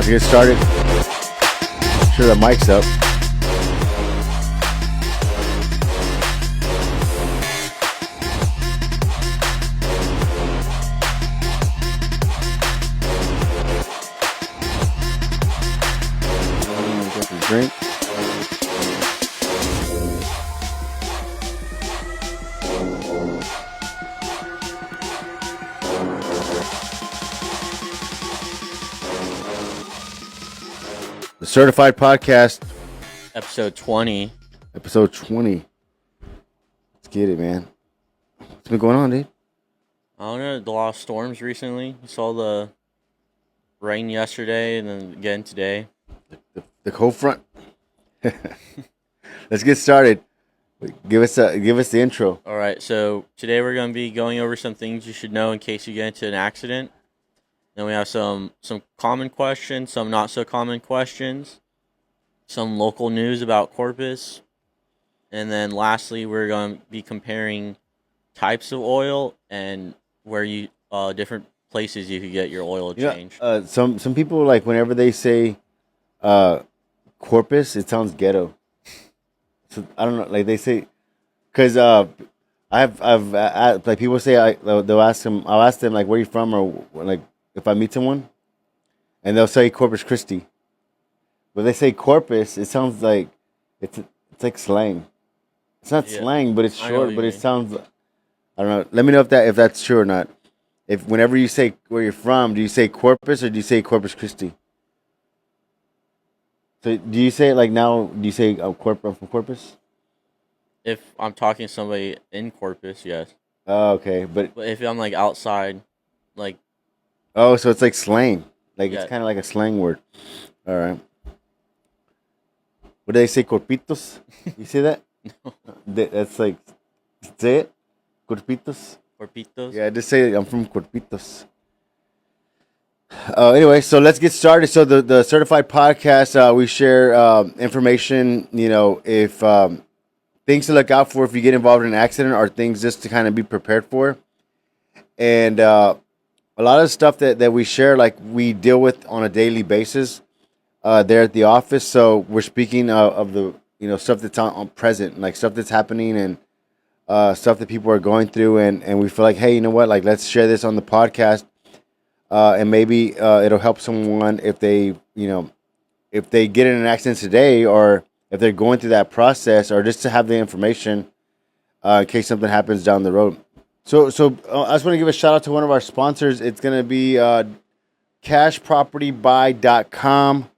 to get started. Sure, the mic's up. Get some drink. The Certified Podcast, Episode 20. episode 20. Let's get it, man. What's been going on, dude? I don't know, a lot of storms recently. You saw the rain yesterday and then again today. The cold front. Let's get started. Give us the intro. All right, so today we're going to be going over some things you should know in case you get into an accident. Then we have some common questions, some not so common questions, some local news about Corpus, and then lastly we're going to be comparing types of oil and where you different places you could get your oil changed. Some people, like, whenever they say Corpus, it sounds ghetto. So I don't know, like they say, because I've like people say they'll ask them, I'll ask them like, where you from, or like if I meet someone, and they'll say Corpus Christi. But they say Corpus, it sounds like it's like slang. It's not slang, but it's short. But it sounds, I don't know. Let me know if that's true or not. If whenever you say where you're from, do you say Corpus or do you say Corpus Christi? So do you say it like now? Do you say I'm from Corpus? If I'm talking to somebody in Corpus, yes. Oh, okay, but if I'm like outside, like. Oh, so it's like slang. Like, yeah. It's kind of like a slang word. All right. What do they say, corpitos? You say that? No. That's like, say it? Corpitos? Corpitos? Yeah, just say I'm from Corpitos. Anyway, so let's get started. So the Certified Podcast, we share information, if things to look out for if you get involved in an accident, or things just to kind of be prepared for. And a lot of the stuff that we share, like, we deal with on a daily basis there at the office. So we're speaking of the stuff that's on present, like stuff that's happening, and stuff that people are going through, and we feel like, hey, you know what, like, let's share this on the podcast, and maybe it'll help someone if they get in an accident today, or if they're going through that process, or just to have the information in case something happens down the road. So I just want to give a shout out to one of our sponsors. It's going to be cashpropertybuy.com.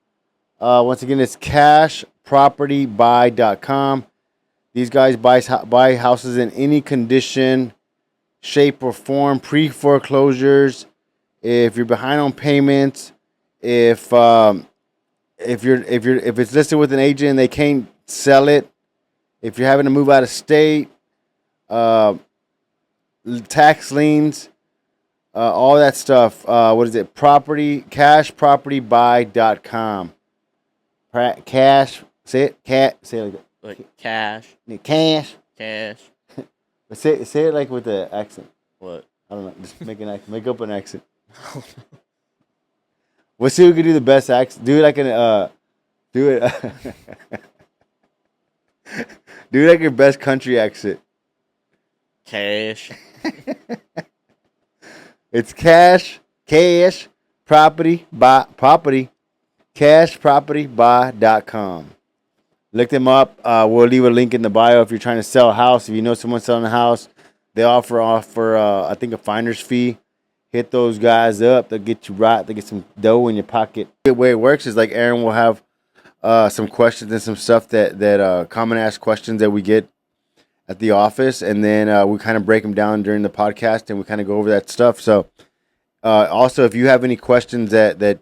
Once again, it's cashpropertybuy.com. These guys buy houses in any condition, shape, or form. Pre-foreclosures. If you're behind on payments, if it's listed with an agent and they can't sell it, if you're having to move out of state, tax liens, all that stuff. What is it? Cashpropertybuy.com. Cash. Say it. Say it like that. Like cash. Cash. Say it like with the accent. What? I don't know. Just make an accent. Make up an accent. We'll see who can do the best accent. Do it like do it. Do it like your best country accent. Cash. It's cashpropertybuy.com. Look them up. We'll leave a link in the bio if you're trying to sell a house. If you know someone selling a house, they offer I think a finder's fee. Hit those guys up. They'll get you right. They'll get some dough in your pocket. The way it works is, like, Aaron will have some questions and some stuff that common ask questions that we get at the office, and then we kind of break them down during the podcast, and we kind of go over that stuff. So also, if you have any questions that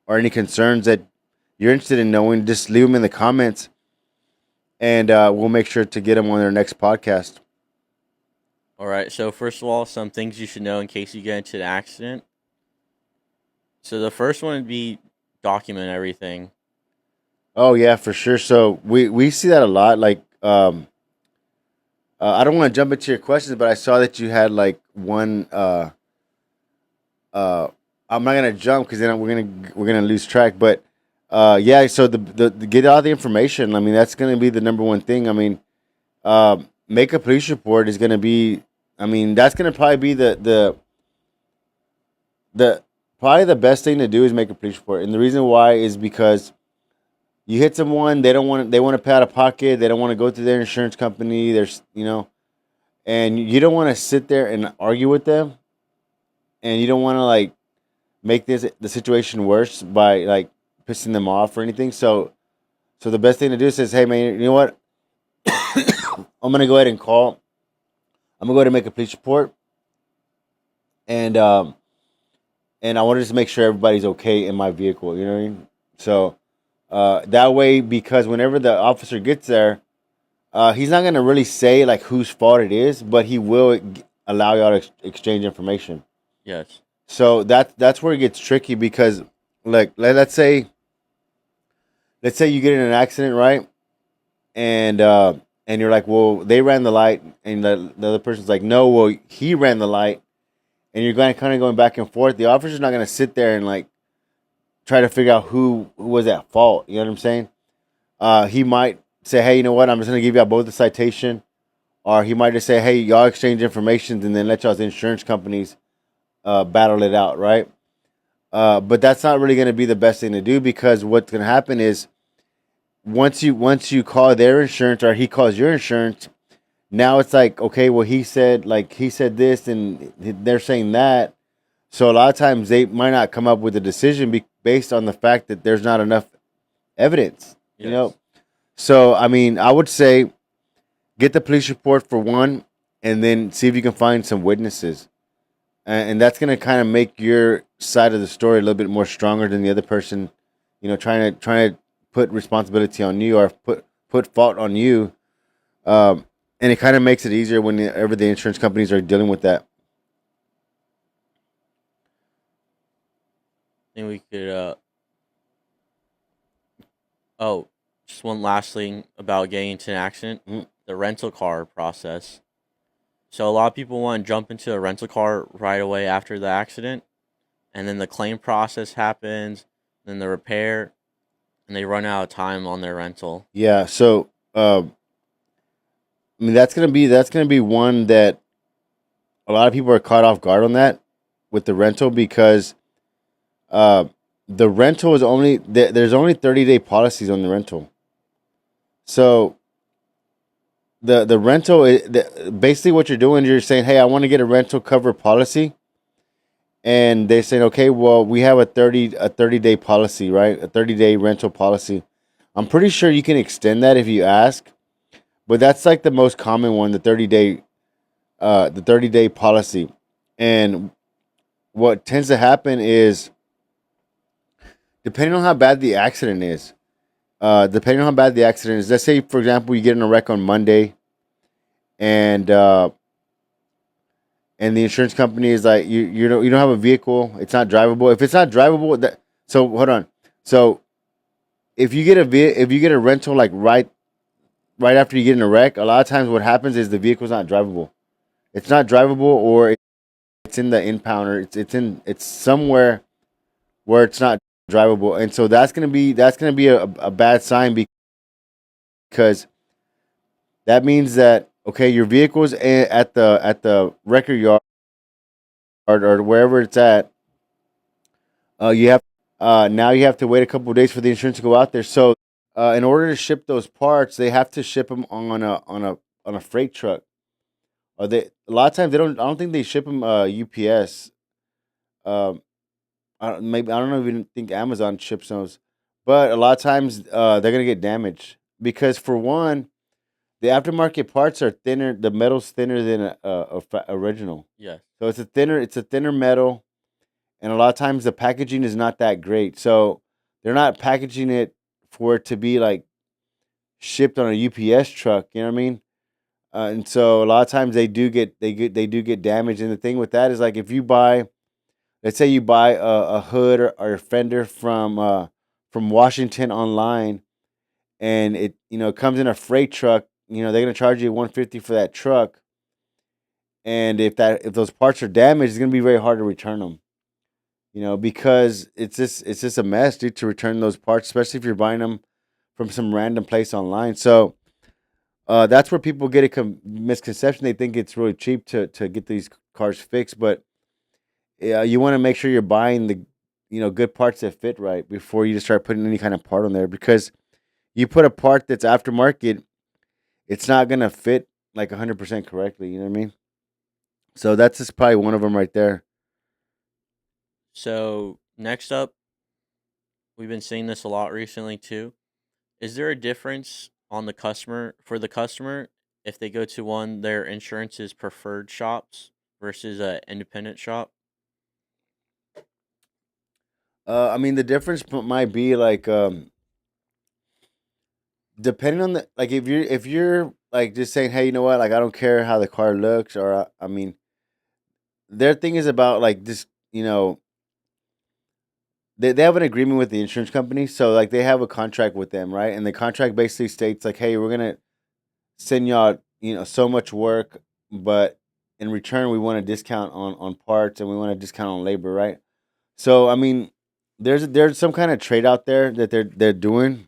or any concerns that you're interested in knowing, just leave them in the comments, and we'll make sure to get them on their next podcast. All right, so first of all, some things you should know in case you get into an accident. So the first one would be document everything. Oh, yeah, for sure. So we see that a lot. Like, I don't want to jump into your questions, but I saw that you had like one. I I'm not gonna jump because then we're gonna lose track. But yeah, so the get all the information. I mean, that's gonna be the number one thing. I mean, make a police report is gonna be. I mean, that's gonna probably be the probably the best thing to do is make a police report. And the reason why is because you hit someone, they want to pay out of pocket, they don't want to go through their insurance company. There's and you don't want to sit there and argue with them, and you don't want to like make the situation worse by like pissing them off or anything. So the best thing to do is says, hey man, you know what? I'm gonna go ahead and call. I'm gonna go ahead and make a police report, and and I wanted to make sure everybody's okay in my vehicle. You know what I mean? So that way, because whenever the officer gets there, he's not gonna really say like whose fault it is, but he will allow y'all to exchange information. Yes. So that's where it gets tricky because, like, let's say you get in an accident, right? And and you're like, well, they ran the light, and the other person's like, no, well, he ran the light, and you're going kind of going back and forth. The officer's not gonna sit there and like try to figure out who was at fault. You know what I'm saying? He might say, hey, you know what? I'm just gonna give y'all both the citation, or he might just say, hey, y'all exchange information, and then let y'all's insurance companies battle it out, right? But that's not really going to be the best thing to do because what's going to happen is once you call their insurance or he calls your insurance, now it's like, okay, well he said this and they're saying that. So a lot of times they might not come up with a decision based on the fact that there's not enough evidence. Yes. You know. So I mean, I would say get the police report for one, and then see if you can find some witnesses, and that's gonna kind of make your side of the story a little bit more stronger than the other person. Trying to put responsibility on you or put fault on you, and it kind of makes it easier whenever the insurance companies are dealing with that. I think we could. Oh, just one last thing about getting into an accident: Mhm. the rental car process. So a lot of people want to jump into a rental car right away after the accident, and then the claim process happens, then the repair, and they run out of time on their rental. Yeah. So I mean that's gonna be one that a lot of people are caught off guard on that with the rental because uh, the rental is there's only 30-day policies on the rental. So the rental basically what you're doing, you're saying, hey, I want to get a rental cover policy, and they're saying, okay, well, we have a 30-day policy, right? A 30-day rental policy. I'm pretty sure you can extend that if you ask, but that's like the most common one, the 30-day policy. And what tends to happen is, depending on how bad the accident is, let's say, for example, you get in a wreck on Monday, and and the insurance company is like, you don't have a vehicle, it's not drivable. If it's not drivable, so hold on. So if you get a rental like right after you get in a wreck, a lot of times what happens is the vehicle's not drivable. It's not drivable, or it's in the impounder. It's somewhere where it's not drivable, and so that's gonna be a bad sign because that means that, okay, your vehicle's at the record yard or wherever it's at. You have now you have to wait a couple of days for the insurance to go out there. So in order to ship those parts, they have to ship them on a freight truck. They a lot of times they don't. I don't think they ship them UPS. Um, maybe I don't know, even think Amazon ships those, but a lot of times they're gonna get damaged because, for one, the aftermarket parts are thinner. The metal's thinner than original, Yes. so it's a thinner metal, and a lot of times the packaging is not that great. So they're not packaging it for it to be like shipped on a UPS truck. You know what I mean? And so a lot of times they do get damaged. And the thing with that is, like, if you buy, let's say you buy a hood or a fender from Washington online, and it comes in a freight truck. They're gonna charge you 150 for that truck, and if those parts are damaged, it's gonna be very hard to return them. because it's just a mess, dude, to return those parts, especially if you're buying them from some random place online. So that's where people get a misconception. They think it's really cheap to get these cars fixed, but you want to make sure you're buying the good parts that fit right before you just start putting any kind of part on there, because you put a part that's aftermarket, it's not gonna fit like 100% correctly. You know what I mean? So that's just probably one of them right there. So next up, we've been seeing this a lot recently too. Is there a difference on the customer if they go to one their insurance's preferred shops versus a independent shop? I mean, the difference might be like depending on the like if you're like just saying, hey, you know what, like I don't care how the car looks, or I mean, their thing is about like just they have an agreement with the insurance company, so like they have a contract with them, right? And the contract basically states like, hey, we're gonna send y'all so much work, but in return we want a discount on parts and we want a discount on labor, right? So I mean, there's some kind of trade out there that they're doing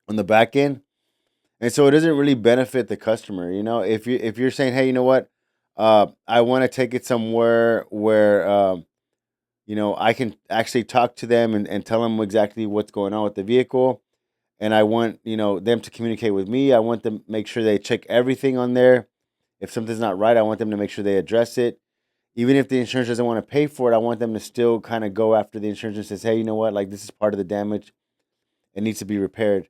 on the back end, and so it doesn't really benefit the customer. If you're saying, hey, you know what, I want to take it somewhere where I can actually talk to them and tell them exactly what's going on with the vehicle, and I want them to communicate with me. I want them to make sure they check everything on there. If something's not right, I want them to make sure they address it. Even if the insurance doesn't want to pay for it, I want them to still kind of go after the insurance and says, hey, you know what, like this is part of the damage. It needs to be repaired.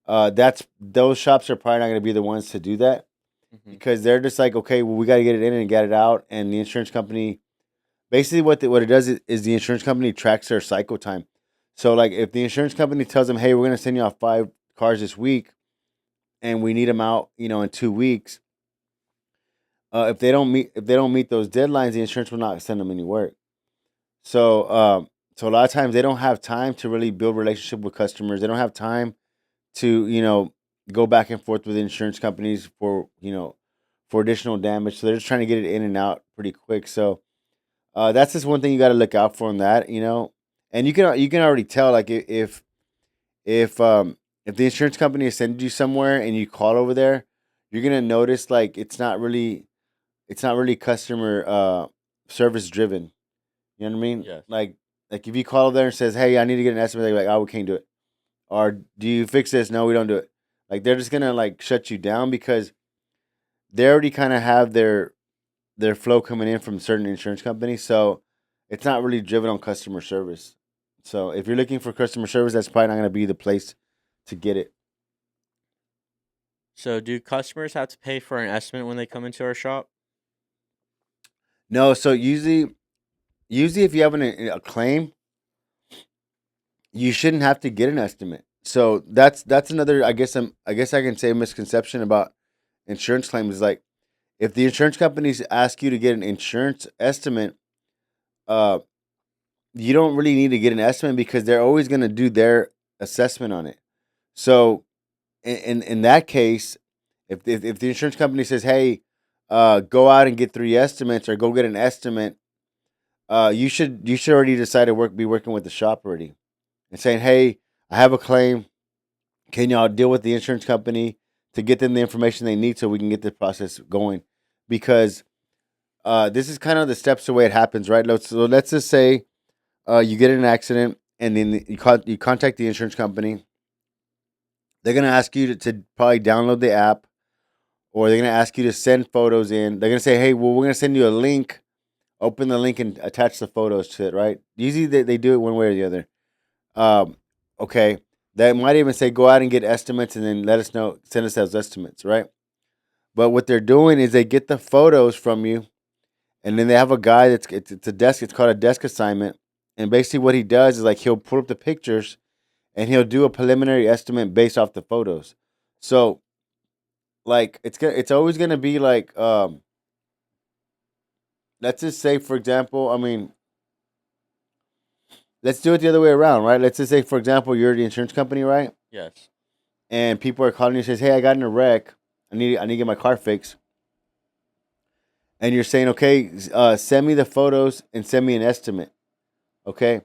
That's those shops are probably not going to be the ones to do that, Hmm. because they're just like, okay, well, we got to get it in and get it out, and the insurance company basically what it does is the insurance company tracks their cycle time. So like if the insurance company tells them, hey, we're going to send you off 5 cars this week, and we need them out, in 2 weeks. If they don't meet those deadlines, the insurance will not send them any work. So a lot of times they don't have time to really build relationship with customers. They don't have time to go back and forth with insurance companies for additional damage. So they're just trying to get it in and out pretty quick. So that's just one thing you got to look out for in that. And you can already tell, like, if the insurance company has sent you somewhere and you call over there, you're gonna notice like it's not really customer service driven. You know what I mean? Yes. Like if you call over there and says, hey, I need to get an estimate, they're like, oh, we can't do it. Or do you fix this? No, we don't do it. Like they're just gonna like shut you down because they already kind of have their flow coming in from certain insurance companies. So it's not really driven on customer service. So if you're looking for customer service, that's probably not gonna be the place to get it. So do customers have to pay for an estimate when they come into our shop? No, so usually if you have a claim, you shouldn't have to get an estimate. So that's another, I guess I can say, misconception about insurance claims is like, if the insurance companies ask you to get an insurance estimate, uh you don't really need to get an estimate because they're always going to do their assessment on it. So in that case, if the insurance company says, hey, go out and get 3 estimates or go get an estimate, you should already decide to be working with the shop already and saying, hey, I have a claim. Can y'all deal with the insurance company to get them the information they need so we can get the process going? Because this is kind of the steps the way it happens, right? So let's just say you get in an accident and then you contact the insurance company. They're gonna ask you to probably download the app, or they're gonna ask you to send photos in. They're gonna say, hey, well, we're gonna send you a link. Open the link and attach the photos to it, right? Usually they do it one way or the other. Um, okay. They might even say go out and get estimates and then let us know, send us those estimates, right? But what they're doing is they get the photos from you, and then they have a guy it's a desk. It's called a desk assignment, and basically what he does is like he'll pull up the pictures and he'll do a preliminary estimate based off the photos. So like it's always gonna be like let's just say, for example, I mean, let's do it the other way around, right? Let's just say, for example, you're the insurance company, right? Yes. And people are calling you and says, "Hey, I got in a wreck. I need to get my car fixed." And you're saying, "Okay, send me the photos and send me an estimate." Okay,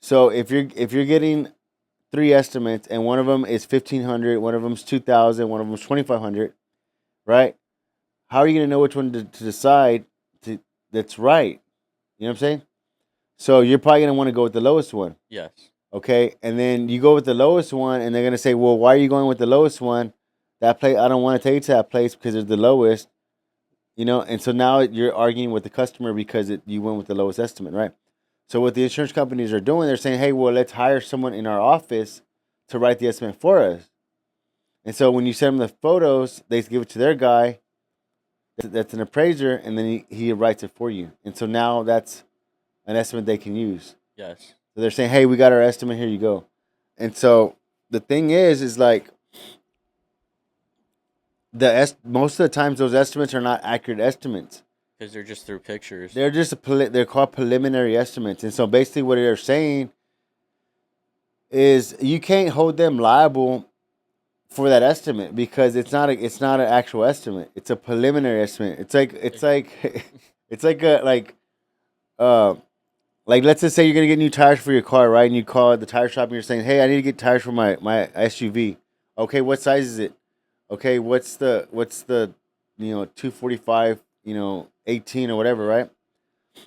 so if you're getting three estimates and one of them is 1,500, one of them's 2,000, one of them's 2,500, right? How are you gonna know which one to decide to that's right? You know what I'm saying? So you're probably gonna want to go with the lowest one. Yes. Okay, and then you go with the lowest one, and they're gonna say, "Well, why are you going with the lowest one? That place, I don't want to take you to that place because it's the lowest." And so now you're arguing with the customer because you went with the lowest estimate, right? So what the insurance companies are doing, they're saying, "Hey, well, let's hire someone in our office to write the estimate for us." And so when you send them the photos, they give it to their guy. That's an appraiser, and then he writes it for you. And so now that's an estimate they can use. Yes. So they're saying, "Hey, we got our estimate. Here you go." And so the thing is like most of the times those estimates are not accurate estimates. Because they're just through pictures. They're called preliminary estimates. And so basically what they're saying is you can't hold them liable for that estimate because it's not an actual estimate. It's a preliminary estimate. It's like it's uh like let's just say you're gonna get new tires for your car, right? And you call the tire shop and you're saying, "Hey, I need to get tires for my SUV." Okay, what size is it? Okay, what's the 245, 18 or whatever, right?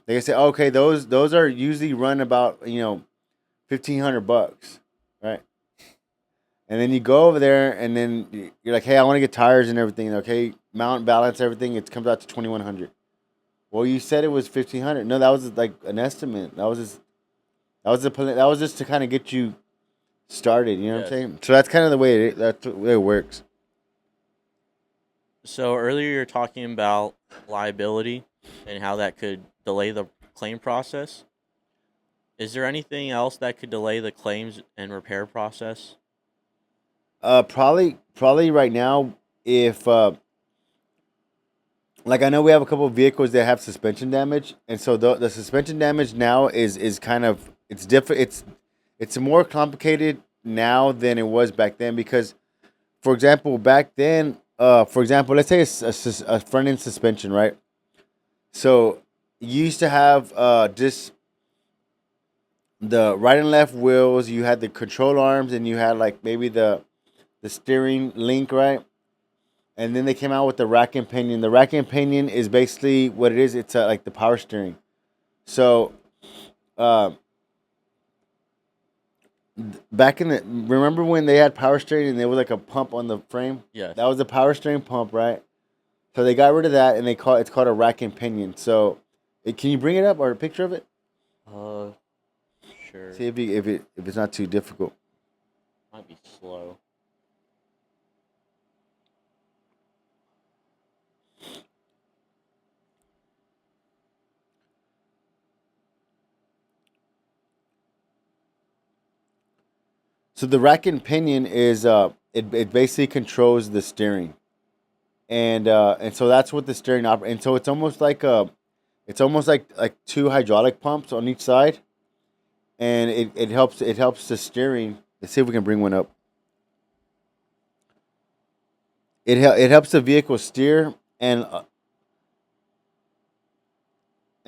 They can say, okay, those are usually run about $1,500, right? And then you go over there and then you're like, hey, I want to get tires and everything. Okay, mount, balance, everything. It comes out to 2,100. Well, you said it was 1,500. No, that was like an estimate. That was just to kind of get you started. You know what I'm Yes. saying? So that's kind of that's the way it works. So earlier you're talking about liability and how that could delay the claim process. Is there anything else that could delay the claims and repair process? Probably right now, if like I know we have a couple of vehicles that have suspension damage, and so the suspension damage now is kind of it's different. It's more complicated now than it was back then because, for example, back then, let's say it's a front end suspension, right? So you used to have just the right and left wheels. You had the control arms, and you had like maybe the steering link, right? And then they came out with the rack and pinion. The rack and pinion is basically what it is. It's like the power steering. So, uh, back in remember when they had power steering and there was like a pump on the frame? Yes. That was the power steering pump, right? So they got rid of that and it's called a rack and pinion. So, can you bring it up or a picture of it? Sure. See if it's not too difficult. Might be slow. So the rack and pinion is it basically controls the steering, and so that's what the steering operates. And so it's almost like two hydraulic pumps on each side, and it helps the steering. Let's see if we can bring one up. It helps the vehicle steer and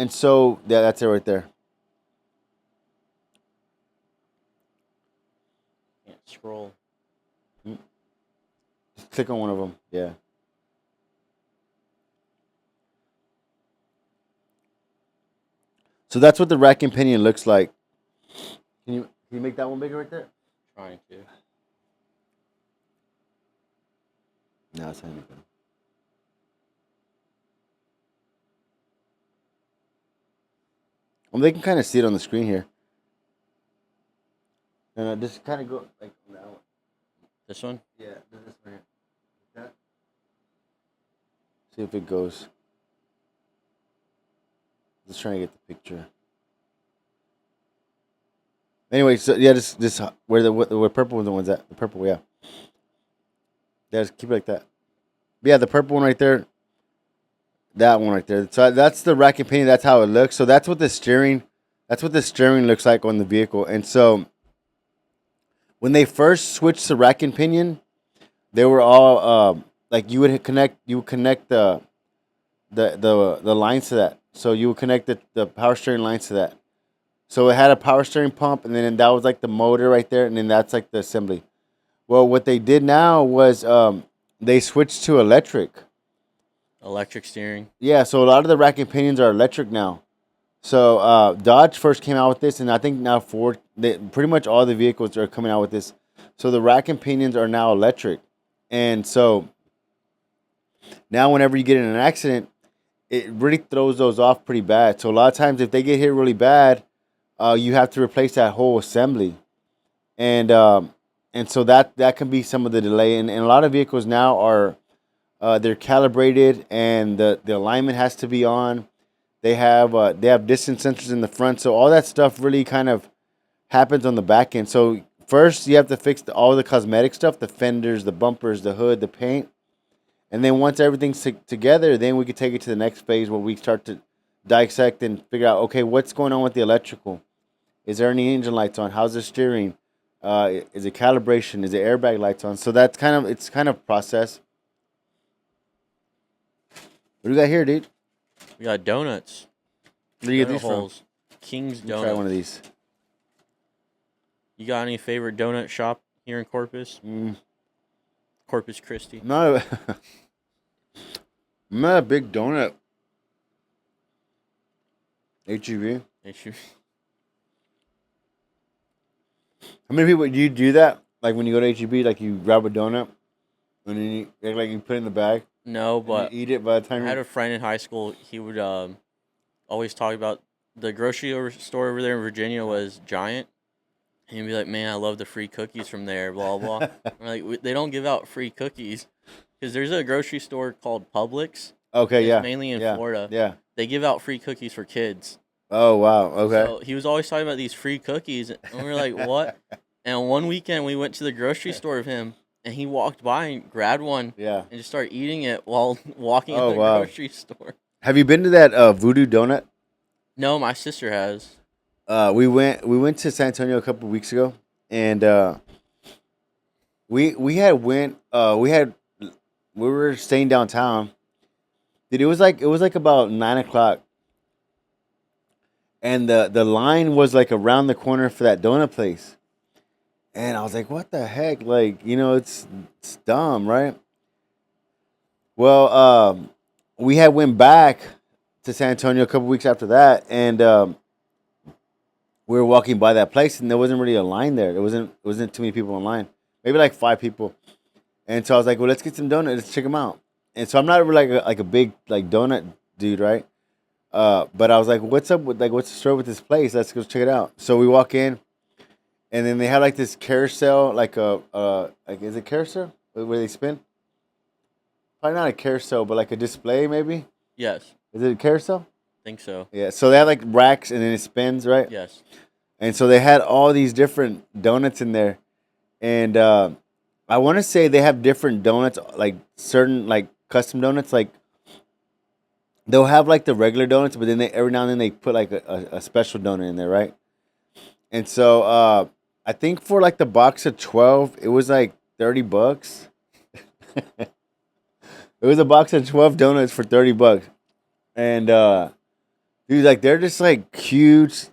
so yeah, that's it right there. Can't scroll. Just click on one of them. Yeah. So that's what the rack and pinion looks like. Can you make that one bigger right there? Trying to. No, it's not any better. Well, they can kind of see it on the screen here. And just kind of go like that one. This one? Yeah, this one here. That. See if it goes. Just trying to get the picture. Anyway, so yeah, just where purple one's at. The purple, yeah. Yeah, just keep it like that. Yeah, the purple one right there. That one right there. So that's the rack and pinion. That's how it looks. So that's what the steering. That's what the steering looks like on the vehicle. And so when they first switched to rack and pinion, they were all like you would connect the lines to that. So you would connect the power steering lines to that. So it had a power steering pump, and then that was like the motor right there, and then that's like the assembly. Well, what they did now was they switched to electric. Electric steering. Yeah, so a lot of the rack and pinions are electric now. So Dodge first came out with this, and I think now Ford, pretty much all the vehicles are coming out with this. So the rack and pinions are now electric, and so now whenever you get in an accident, it really throws those off pretty bad. So a lot of times, if they get hit really bad, you have to replace that whole assembly, and so that can be some of the delay. And a lot of vehicles now are they're calibrated, and the alignment has to be on. They have distance sensors in the front, so all that stuff really kind of happens on the back end. So first, you have to fix all the cosmetic stuff: the fenders, the bumpers, the hood, the paint. And then once everything's together, then we could take it to the next phase where we start to dissect and figure out, okay, what's going on with the electrical? Is there any engine lights on? How's the steering? Is it calibration? Is it airbag lights on? So it's kind of process. What do you got here, dude? We got donuts. Where do you get Donut these from? holes. King's Let me try one of Donuts. these. You got any favorite donut shop here in Corpus? Mm, Corpus Christi. I'm not a, I'm not a big donut. HEV. They should- How many people do you do that? Like when you go to HEB, like you grab a donut and then you put it in the bag No, and but you eat it by the I time had you. a friend in high school. He would always talk about the store over there in Virginia was giant. And he'd be like, "Man, I love the free cookies from there." Blah blah. We're like, They don't give out free cookies because there's a grocery store called Publix. Okay, It's yeah, mainly in yeah, Florida. yeah. They give out free cookies for kids. Oh wow, okay. So he was always talking about these free cookies, and we were like, "What?" And one weekend we went to the grocery store with him, and he walked by and grabbed one Yeah. and just started eating it while walking in Oh the wow. grocery store. Have you been to that Voodoo Donut? No, my sister has. We went to San Antonio a couple of weeks ago, and we had went we were staying downtown. Dude, it was like about 9 o'clock, and the line was like around the corner for that donut place, and I was like, what the heck? Like, it's dumb, right? Well, we had went back to San Antonio a couple weeks after that, and we were walking by that place, and there wasn't really a line there. It wasn't too many people in line, maybe like 5 people. And so I was like, well, let's get some donuts. Let's check them out. And so I'm not really like a big like donut dude, right? But I was like, what's up with what's the story with this place? Let's go check it out. So we walk in, and then they had like this carousel, like is it carousel where they spin? Probably not a carousel, but like a display maybe. Yes, Is it a carousel? think so. Yeah. So they had like racks, and then it spins, right? Yes. And so they had all these different donuts in there, and I want to say they have different donuts, like certain like custom donuts. Like they'll have like the regular donuts, but then every now and then they put like a special donut in there, right? And so I think for like the box of 12, it was like $30. It was a box of 12 donuts for $30, and dude, like they're just like huge.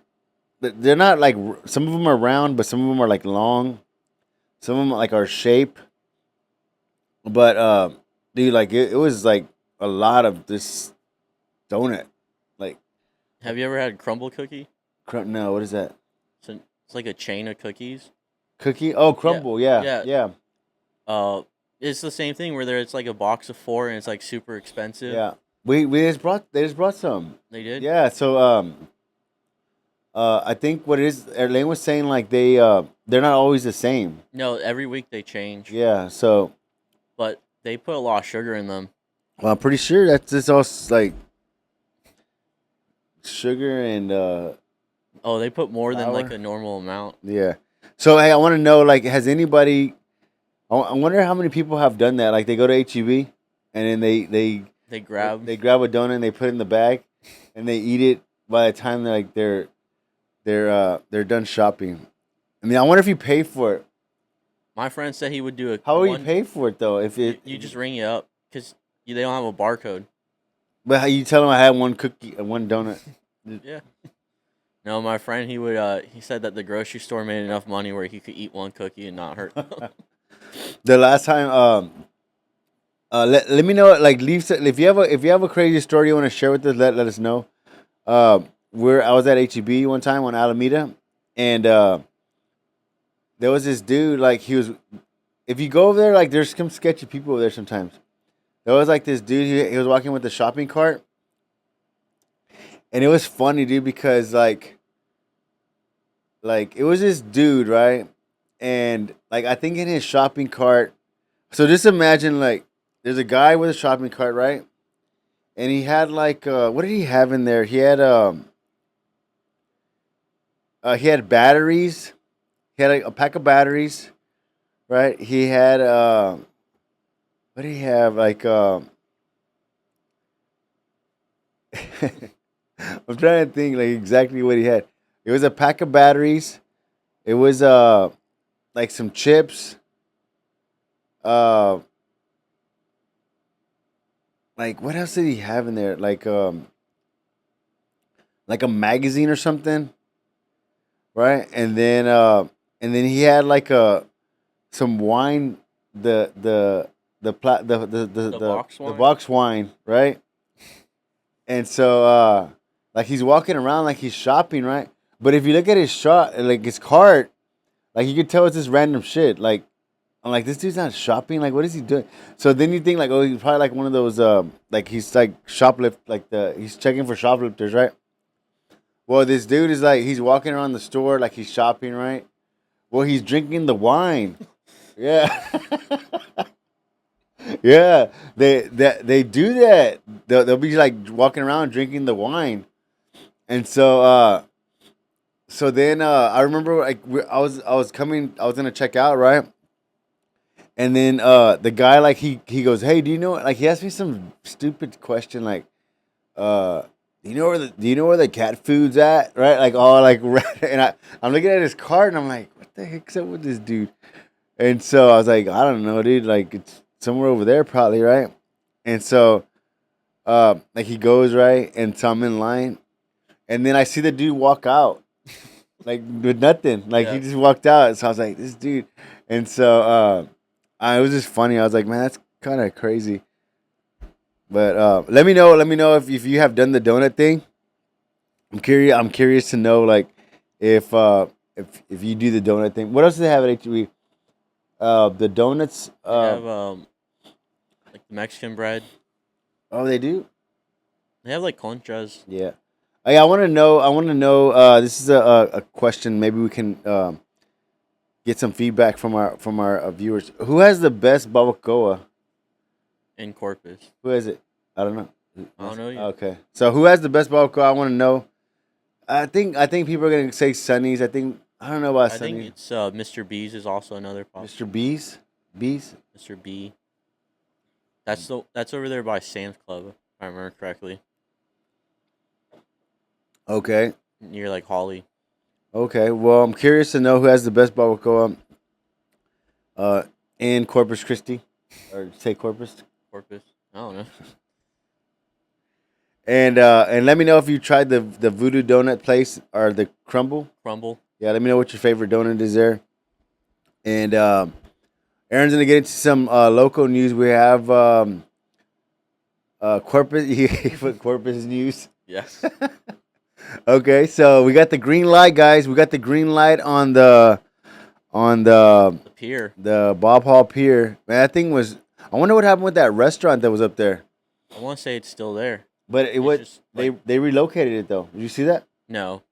They're not like some of them are round, but some of them are like long. Some of them like are shape. But dude, like it was like a lot of this donut. Like Have you ever had crumble cookie? no, what is that? It's like a chain of cookies. Cookie? Oh, crumble. Yeah, Yeah. yeah, It's the same thing where it's like a box of 4 and it's like super expensive. yeah. They just brought some. They did. Yeah. So I think what it is, Elaine was saying like they're not always the same. No, every week they change. Yeah. So But they put a lot of sugar in them. well, I'm pretty sure that's just all like sugar and Oh, they put more than like Flour? a normal amount. yeah. So hey, I want to know like has anybody? I wonder how many people have done that. Like they go to HEB and then They grab. they grab a donut and they put it in the bag and they eat it by the time they're done shopping. I mean, I wonder if you pay for it. My friend said he would do a. How will you pay for it though? If it You just ring it up because they don't have a barcode. but how you tell them I had one cookie, one donut. Yeah. No, my friend, he said that the grocery store made enough money where he could eat one cookie and not hurt them. The last time, let me know. Like, if you have a crazy story you want to share with us, let us know. I was at HEB one time on Alameda, and there was this dude. Like, he was. If you go over there, like, there's some sketchy people over there sometimes. There was like this dude. He was walking with a shopping cart, and it was funny, dude, because like it was this dude, right? And like I think in his shopping cart. So just imagine like there's a guy with a shopping cart, right? And he had like what did he have in there? He had batteries. He had like, a pack of batteries, right? He had what did he have? Like I'm trying to think like exactly what he had. It was a pack of batteries. It was like some chips. Uh like what else did he have in there? Like a magazine or something, right? And then he had like a some wine, the pla- Box the wine. box wine, right? And so like he's walking around like he's shopping, right? But if you look at his shot, like his cart, like you could tell it's just random shit. Like I'm like, this dude's not shopping. Like, what is he doing? So then you think like, oh, he's probably like one of those, like he's like shoplift, like he's checking for shoplifters, right? Well, this dude is like, he's walking around the store like he's shopping, right? Well, he's drinking the wine. Yeah, yeah. They do that. They'll be like walking around drinking the wine, and so then I remember like I was gonna check out, right? And then the guy like he goes, "Hey, do you know?" Like he asked me some stupid question like, uh, do you know where the cat food's at?" Right? Like all like and I'm looking at his card and I'm like, "What the heck's up with this dude?" And so I was like, "I don't know, dude. Like it's somewhere over there probably, right?" And so like he goes right, and so I'm in line, and then I see the dude walk out like with nothing. Like he Yeah. just walked out. So I was like, "This dude," and so it was just funny. I was like, "Man, that's kind of crazy." But let me know if you have done the donut thing. I'm curious to know like if if you do the donut thing. What else do they have at HEB? The donuts. They have like the Mexican bread. Oh, they do. They have like conchas. Yeah. I want to know. I want to know. This is a question. Maybe we can get some feedback from our viewers. Who has the best barbacoa? In Corpus. Who is it? I don't know. I don't know yet. Okay. So who has the best barbacoa? I want to know. I think people are gonna say Sunny's. I don't know about I think Sunny's. it's Mr. B's is also another pop. Mr. B's. B's. Mr. B. That's over there by Sam's Club, if I remember correctly. Okay. Near like Holly. Okay. Well, I'm curious to know who has the best barbacoa. Uh, in Corpus Christi, or say Corpus. Corpus. I don't know. And let me know if you tried the Voodoo Donut place or the Crumble. Crumble. Yeah, let me know what your favorite donut is there. And Aaron's gonna get into some local news. We have Corpus. He put Corpus news. Yes. Okay, so we got the green light, guys. We got the green light on the The pier. the Bob Hall Pier. Man, that thing was. I wonder what happened with that restaurant that was up there. I want to say it's still there. But it It's was just, like- they relocated it though. Did you see that? No.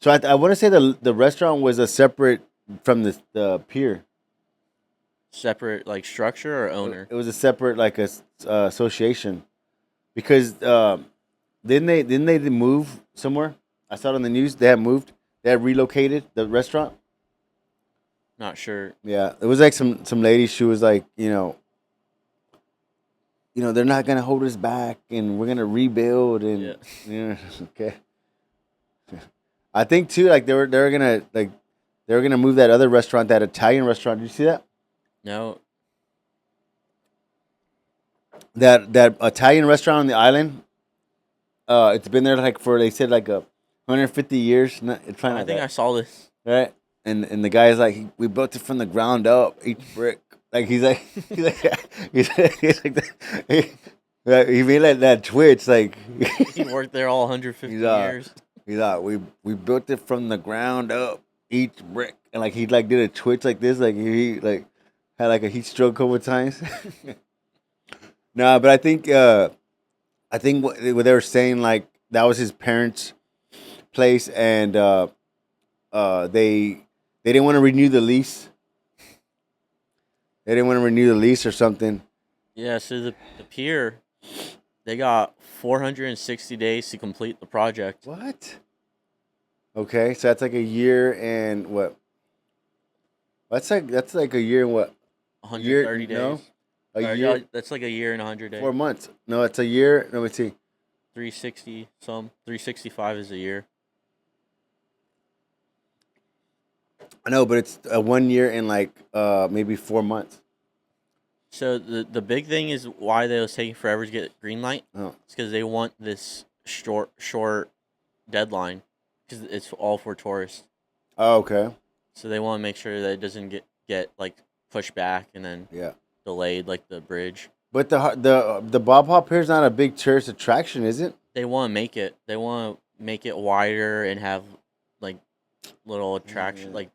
So I want to say the restaurant was a separate from the pier. Separate like structure or owner? It was a separate like a association, because didn't they move somewhere? I saw it on the news. They had moved. They had relocated the restaurant. Not sure. Yeah, it was like some lady. She was like, they're not gonna hold us back, and we're gonna rebuild, and Yeah. okay. I think too, like they were gonna move that other restaurant, that Italian restaurant. Did you see that? No. That Italian restaurant on the island. It's been there like for they said like 150 years. Not, it's probably I not think I that. saw this. Right? And the guy's like, we built it from the ground up, each brick. Like he's like he's like he made like that twitch like He worked there all 150 he's years. he's we built it from the ground up, each brick, and like he like did a twitch like this, like he like had like a heat stroke a couple of times. Nah, but I think what they were saying, like that was his parents' place, and they didn't want to renew the lease. They didn't want to renew the lease or something. Yeah, so the pier, they got 460 days to complete the project. What? Okay, so that's like a year and what? That's like a year and what? 130 No, days. a Or, year, yeah, that's like a year and 100 days. 4 months. No, it's a year. Let me see. 365 is a year. I know, but it's a 1 year and like maybe 4 months. So the big thing is why they was taking forever to get green light. Oh, It's because they want this short deadline because it's all for tourists. oh okay. So they want to make sure that it doesn't get like pushed back and then Yeah, delayed like the bridge. but the Bob Hall Pier is not a big tourist attraction, is it? They want to make it. They want to make it wider and have like little attraction Yeah. like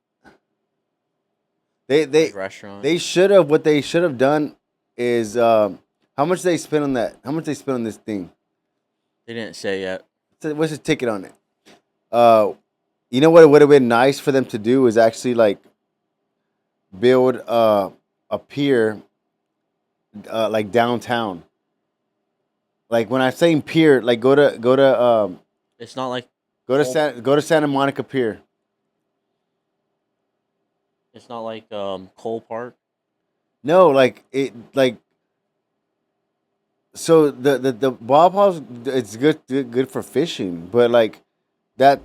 They restaurant. they should have what they should have done is how much they spent on that? How much they spent on this thing? They didn't say yet. So what's the ticket on it? You know what would have been nice for them to do is actually like build a pier like downtown. Like when I'm saying pier, like It's not like go to Santa Monica Pier. it's not like Cole Park. No, like it like so the Bob House it's good for fishing, but like that.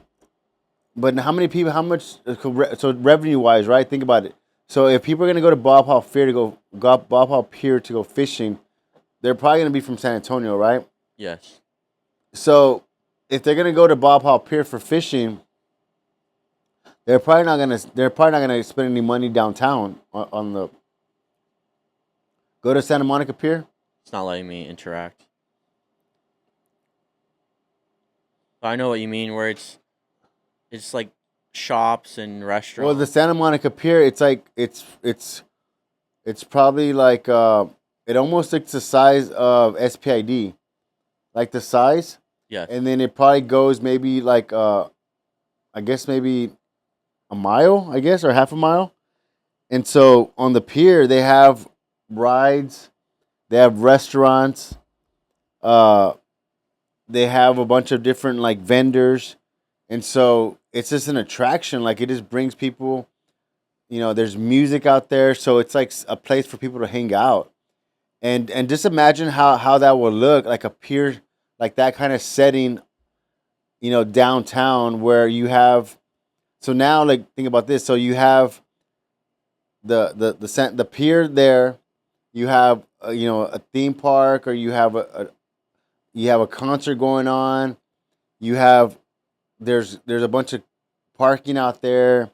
But how many people? How much? So revenue wise, right? Think about it. So if people are gonna go to Bob Hall Pier Bob Hall Pier to go fishing, they're probably gonna be from San Antonio, right? Yes. So if they're gonna go to Bob Hall Pier for fishing, they're probably not gonna spend any money downtown on the go to Santa Monica Pier. It's not letting me interact. But I know what you mean where it's like shops and restaurants. Well, the Santa Monica Pier, it's like it's probably like it almost looks the size of SPID, like the size, Yes. and then it probably goes maybe like I guess maybe a mile, I guess, or half a mile. And so on the pier, they have rides, they have restaurants, uh, they have a bunch of different like vendors, and so it's just an attraction. Like it just brings people. You know, there's music out there, so it's like a place for people to hang out. And just imagine how that would look like a pier, like that kind of setting. You know, downtown where you have. So now, like, think about this. So you have the pier there. You have you know a theme park, or you have a concert going on. You have there's a bunch of parking out there.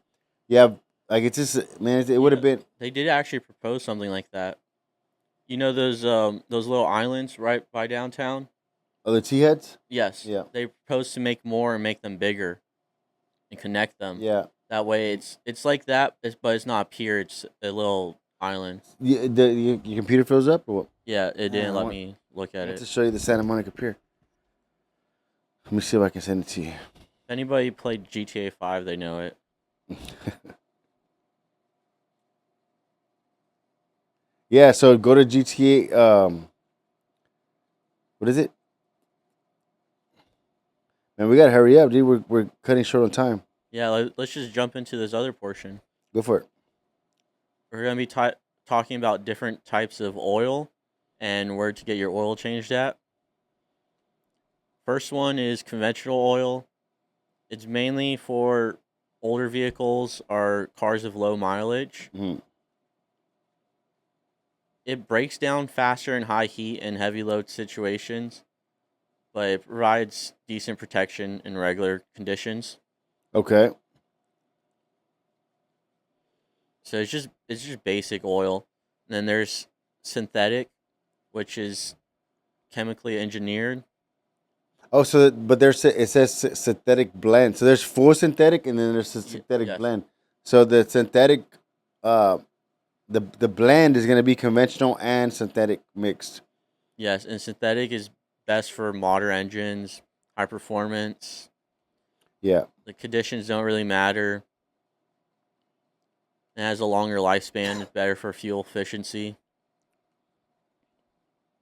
You have like it's just man, it would have been They did actually propose something like that. You know those little islands right by downtown? the T heads. Yes. Yeah, They proposed to make more and make them bigger and connect them. yeah. That way it's like that, but it's not a pier, it's a little island. Your computer fills up or what? Yeah, it didn't I let want- me look I at want to it. show you the Santa Monica Pier. Let me see if I can send it to you. If anybody played GTA 5, they know it. Yeah, so go to GTA. What is it? Man, we gotta hurry up, dude. We're cutting short on time. Yeah, let's just jump into this other portion. Go for it. We're going to be talking about different types of oil and where to get your oil changed at. First one is conventional oil. It's mainly for older vehicles or cars of low mileage. Mhm. It breaks down faster in high heat and heavy load situations. but it provides decent protection in regular conditions. Okay. So it's just basic oil. And then there's synthetic, which is chemically engineered. Oh, but it says synthetic blend. So there's full synthetic, and then there's a synthetic Yes. blend. So the synthetic, uh, the blend is gonna be conventional and synthetic mixed. Yes, and synthetic is best for modern engines, high performance. Yeah. The conditions don't really matter. It has a longer lifespan. It's better for fuel efficiency.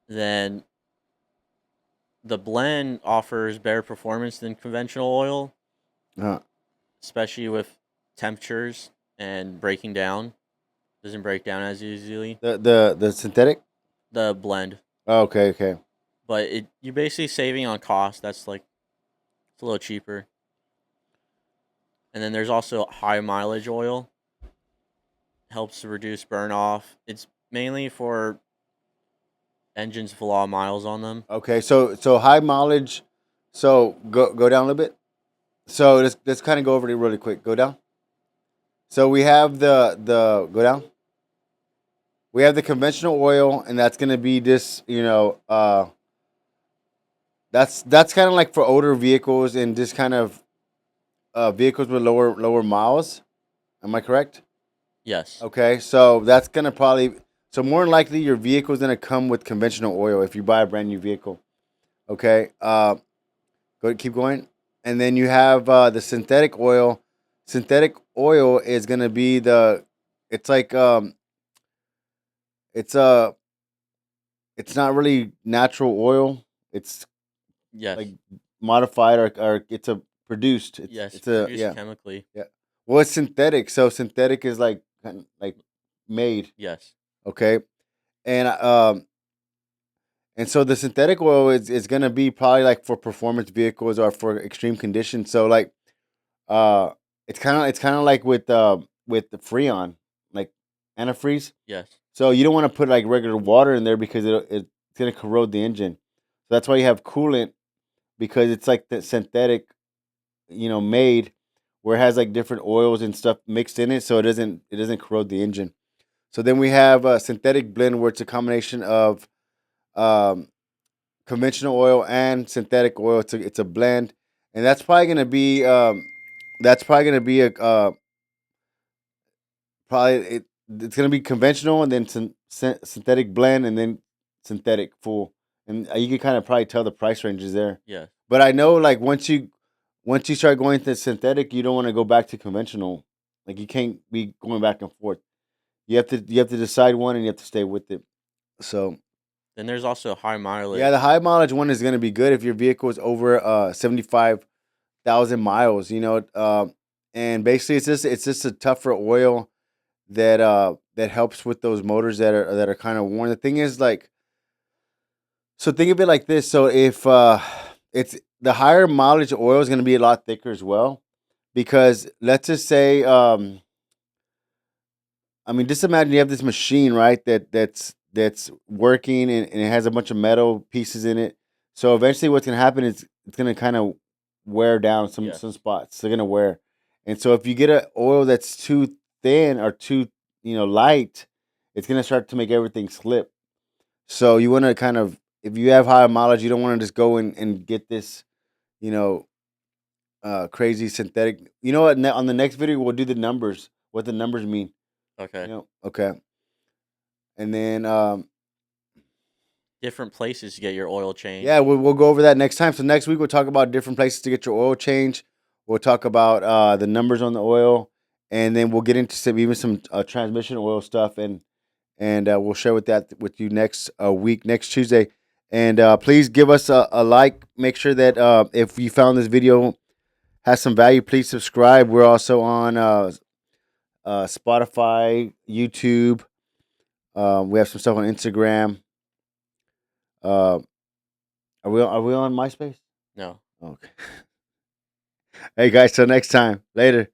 Then the blend offers better performance than conventional oil, Uh, especially with temperatures and breaking down. Doesn't break down as easily. the synthetic. The blend, Oh, okay. Okay. but you're basically saving on cost. That's like it's a little cheaper. And then there's also high mileage oil. Helps to reduce burn off. It's mainly for engines with a lot of miles on them. Okay. So high mileage. So go down a little bit. So let's kind of go over it really quick. Go down. So we have the go down. We have the conventional oil, and that's gonna be this. That's kind of like for older vehicles and just kind of vehicles with lower miles. Am I correct? Yes. Okay, so that's gonna probably so more than likely your vehicle is gonna come with conventional oil if you buy a brand new vehicle. Okay, keep going, and then you have the synthetic oil. Synthetic oil is gonna be it's like it's it's not really natural oil. It's Yes. like modified or it's a produced. Yes. It's a Produced yeah. chemically. Yeah. Well, it's synthetic. So synthetic is like made. Yes. Okay. And and so the synthetic oil is gonna be probably like for performance vehicles or for extreme conditions. So like uh it's kind of like with the Freon, like antifreeze. Yes. So you don't want to put like regular water in there because it's gonna corrode the engine. So that's why you have coolant because it's like the synthetic, made where it has like different oils and stuff mixed in it, so it doesn't corrode the engine. So then we have a synthetic blend where it's a combination of um, conventional oil and synthetic oil. It's a blend, and that's probably gonna be a probably it's gonna be conventional and then synthetic blend and then synthetic full, and you can kind of probably tell the price ranges there. Yes. But I know like once you start going to synthetic, you don't want to go back to conventional. Like you can't be going back and forth. You have to decide one and you have to stay with it. So Then there's also high mileage. yeah, the high mileage one is going to be good if your vehicle is over 75,000 miles. And basically it's just a tougher oil that helps with those motors that are kind of worn. The thing is like so think of it like this. So if it's the higher mileage oil is going to be a lot thicker as well, because let's just say, I mean, just imagine you have this machine, right? That's working and it has a bunch of metal pieces in it. So eventually, what's going to happen is it's going to kind of wear down some Yes. some spots. They're going to wear, and so if you get an oil that's too thin or too light, it's going to start to make everything slip. So you want to kind of, if you have high mileage, you don't want to just go and get this, you know, crazy synthetic. You know what? On the next video, we'll do the numbers. What the numbers mean. Okay. Okay. And then, Different places to get your oil changed. yeah, we'll go over that next time. So next week we'll talk about different places to get your oil change. We'll talk about the numbers on the oil, and then we'll get into some transmission oil stuff, and we'll share with you next week, next Tuesday. And please give us a like. Make sure that if you found this video has some value, please subscribe. We're also on Spotify, YouTube. We have some stuff on Instagram. Uh, are we on MySpace? No. Okay. Hey guys, till next time. Later.